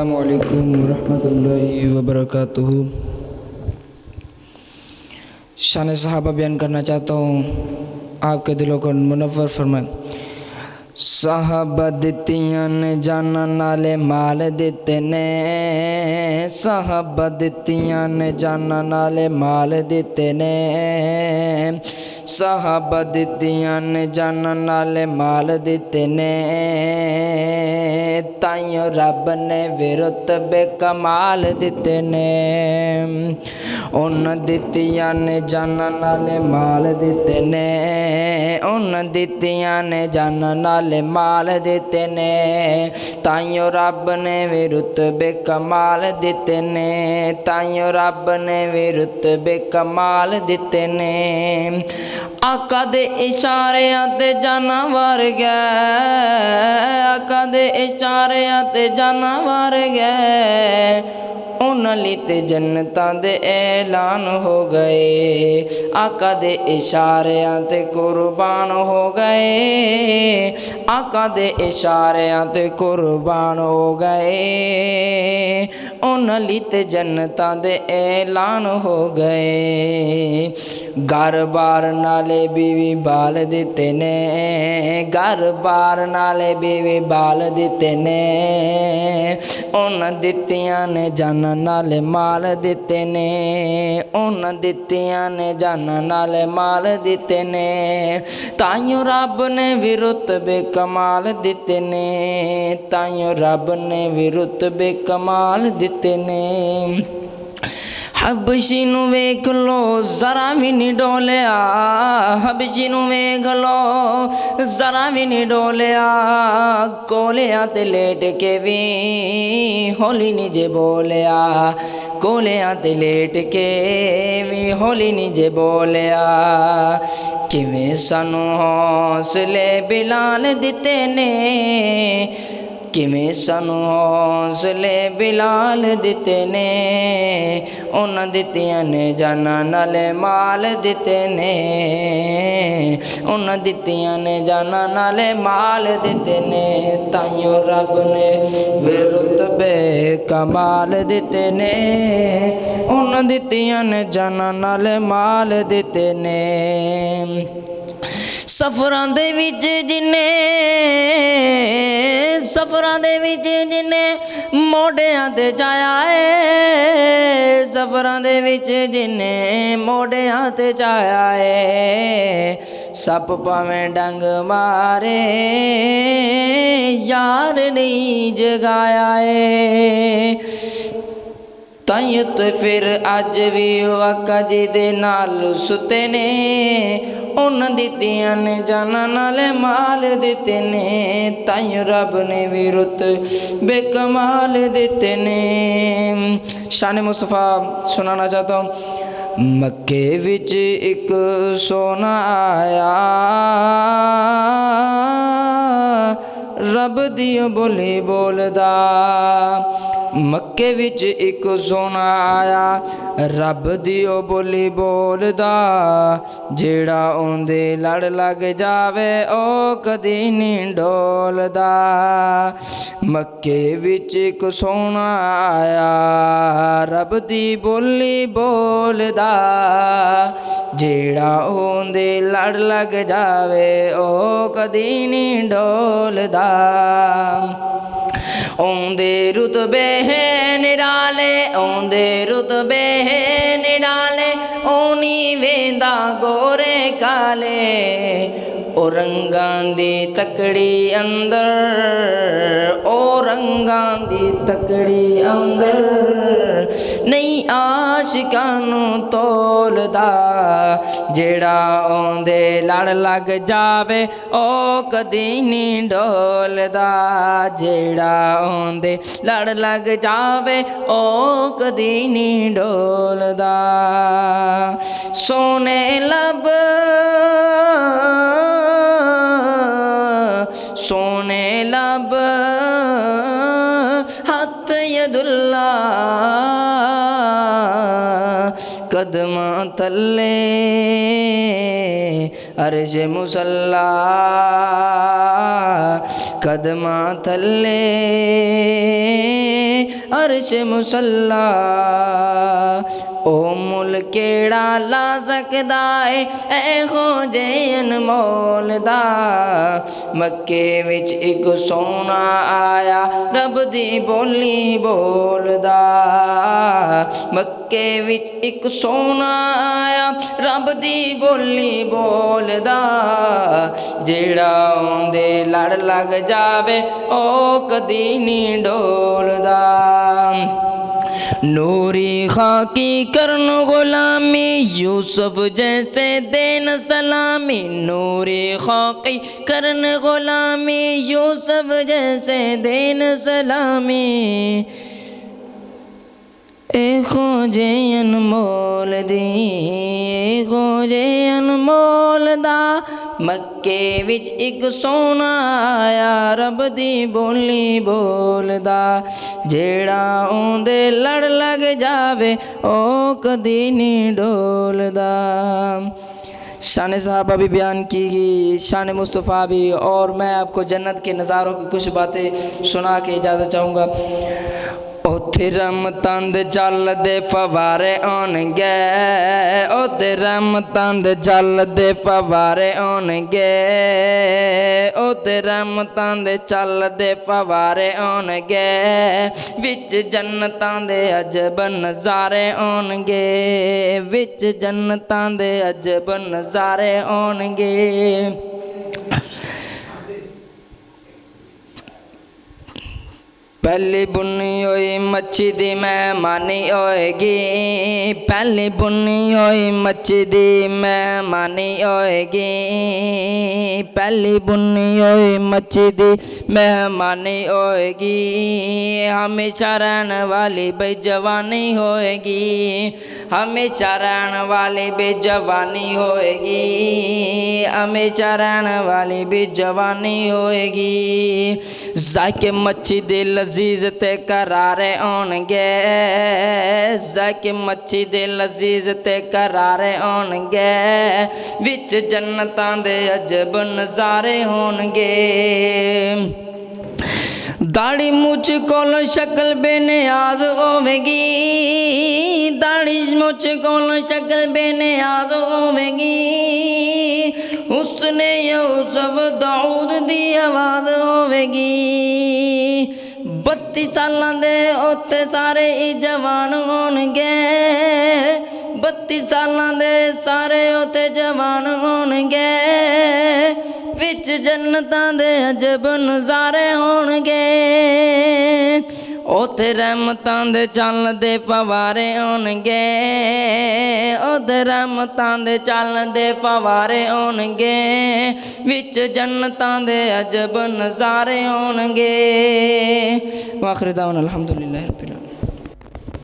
अस्सलामुअलैकुम वरहमतुल्लाहि वबरकातुहू। शान सहाबा बयान करना चाहता हूँ, आपके दिलों को मुनव्वर फरमाए। साहबा दित्तियां ने जाना नाले माल दिते ने, साहबा दित्तियां ने जाना नाले माल दिते ने, साहबा दित्तियां ने जाना नाले माल दिते ने, ताइयों रब ने भी रुतबे कमाल दिते ने। उन दित्तियां ने जाना नाले माल दिते ने, उन दित्तियां ने जाना नाले माल दिते ने, ताइयों रब ने भी रुतबे कमाल दिते ने, ताइयों रब ने भी रुतबे कमाल दिते ने। आका दे इशारियां ते जाना वार गए, आका दे इशारियां ते जाना वार गए, उन्हां लई ते जन्नतां दे ऐलान हो गए, आका दे इशारियां ते कुर्बान हो गए, आका दे इशारियां ते कुर्बान हो गए, उन्हां लई ते जन्नतां दे ऐलान हो गए। घर बार नाले बीवी बाल दिते ने, घर बार नाले बीवी बाल दिते ने, उन्हां दित्तियां ने जाना नाले माल दिते ने, उन्हां दित्तियां ने जाना नाले माल दिते ने, ताइयों रब ने भी रुतबे कमाल दिते ने, ताइयों रब ने भी रुतबे कमाल दिते ने। हबशी नूं वेख लो जरा भी नहीं डोलिया, हबशी नूं वेख लो जरा भी नहीं डोलिया, कोलियां ते लेट के भी होली नहीं जे बोलिया, कोलियां ते लेट के भी होली नहीं जे बोलिया। किवें सानू हौसले बिलाल दिते ने, किवें सानू हौसले बिलाल दिते ने, उन्हां दित्तियां ने जाना नाले माल दिते ने, उन्हां दित्तियां ने जाना नाले माल दिते ने, ताइयों रब ने वे रुतबे कमाल दिते ने, उन्हां दित्तियां ने जाना नाले माल दिते ने। सफरां दे विच जिन्ने, सफरां दे विच जिन्ने मोढियां ते चाया है, सफरां दे विच जिन्ने मोढियां ते चाया है, सप भावें डंग मारे यार नहीं जगाया है। ताइयों तो फिर अज भी आका जी दे नाल सुते ने, उन्हां दित्तियां ने जाना नाले माल दिते ने, ताइयों रब ने भी रुतबे कमाल दिते ने। शान मुस्तफ़ा सुनाना चाहता हूँ। मक्के विच एक सोना आया, रब दी बोली बोलदा, मक्के विच एक सोना आया, रब दी बोली बोलदा, जेड़ा ओंदे लड़ लग जावे ओ कदी नहीं डोलदा। मक्के विच एक सोना आया, रब दी बोली बोलदा, जेड़ा ओंदे लड़ लग जावे ओ कदी नहीं डोलदा। ओंदे रुतबे निराले, ओंदे रुतबे निराले, ओनी वेंदा गोरे काले, ओ रंगां दी तकड़ी अंदर, ओ रंगां दी तकड़ी अंदर, नहीं आशिकां नूं तोलदा, जेड़ा ओंदे लड़ लग जावे ओ कदी नहीं डोलदा, जेड़ा ओंदे लड़ लग जावे ओ कदी नहीं डोलदा। सोने लब, सोने लब हथ यदुल्ला, कदमां तले अर्श मुसल्ला, कदमां तले अर्श मुसल्ला। ओ मुल केड़ा ला सकदा है एहो जे अनमोल दा। मक्के विच एक सोना आया रब दी बोली बोलदा। मक्के विच एक सोना आया रब दी बोली बोलदा। जेड़ा औंदे लड़ लग जावे ओ कदी नहीं डोलदा। नूरी खाकी करन गुलामी यूसुफ जैसे देन सलामी। नूरी खाकी करन गुलामी यूसुफ जैसे देन सलामी। ए खोजे अनमोल दी खोजे अनमोल दा। मक्के विच एक सोना आया रब दी बोली बोलदा। जेड़ा औंदे लड़ लग जावे ओ कदी नहीं डोलदा। शान सहाबा भी बयान की गई, शान मुस्तफ़ा भी। और मैं आपको जन्नत के नज़ारों की कुछ बातें सुना के इजाज़त चाहूँगा। उत्थे रहमतां दे चलदे फवारे आउणगे। उत्थे रहमतां दे चलदे फवारे आउणगे। उत्थे रहमतां दे चलदे फवारे आउणगे। विच जन्नतां दे अजब नज़ारे आउणगे। विच जन्नतां दे अजब नज़ारे आउणगे। पहली बुनी होई मच्छी दी मेहमानी होएगी। पहली बुनी होई मच्छी दी मेहमानी होएगी। पहली बुनी होई मच्छी दी मेहमानी होएगी। हमेशा रहने वाली बेजवानी होएगी। हमेशा रहने वाली बेजवानी होएगी। हमेशा रहने वाली बेजवानी होएगी। जाके मच्छी दे लजीज ते करारे आउणगे। जाके मच्छी दे लजीज ते करारे आउणगे। विच जन्नतां दे अजब नज़ारे होणगे। दाढ़ी मुझ कोल शक्ल बेनियाज होवेगी। दाढ़ी मुझ कोल शक्ल बेनियाज होवेगी। हुस्ने यूसुफ दाऊद दी आवाज़ होवेगी। 32 सालां दे उत्ते सारे ही जवान होणगे। 32 सालां दे सारे उत्ते जवान होणगे। विच जन्नतां दे अजब नज़ारे होणगे। उत्थे रहमतां दे चलदे फवारे होणगे। उत्थे रहमतां दे चलदे फवारे होणगे। विच जन्नतां दे अजब नज़ारे होणगे। वाखिर दावना अल्हम्दुलिल्लाहि रब्बिल आलमीन।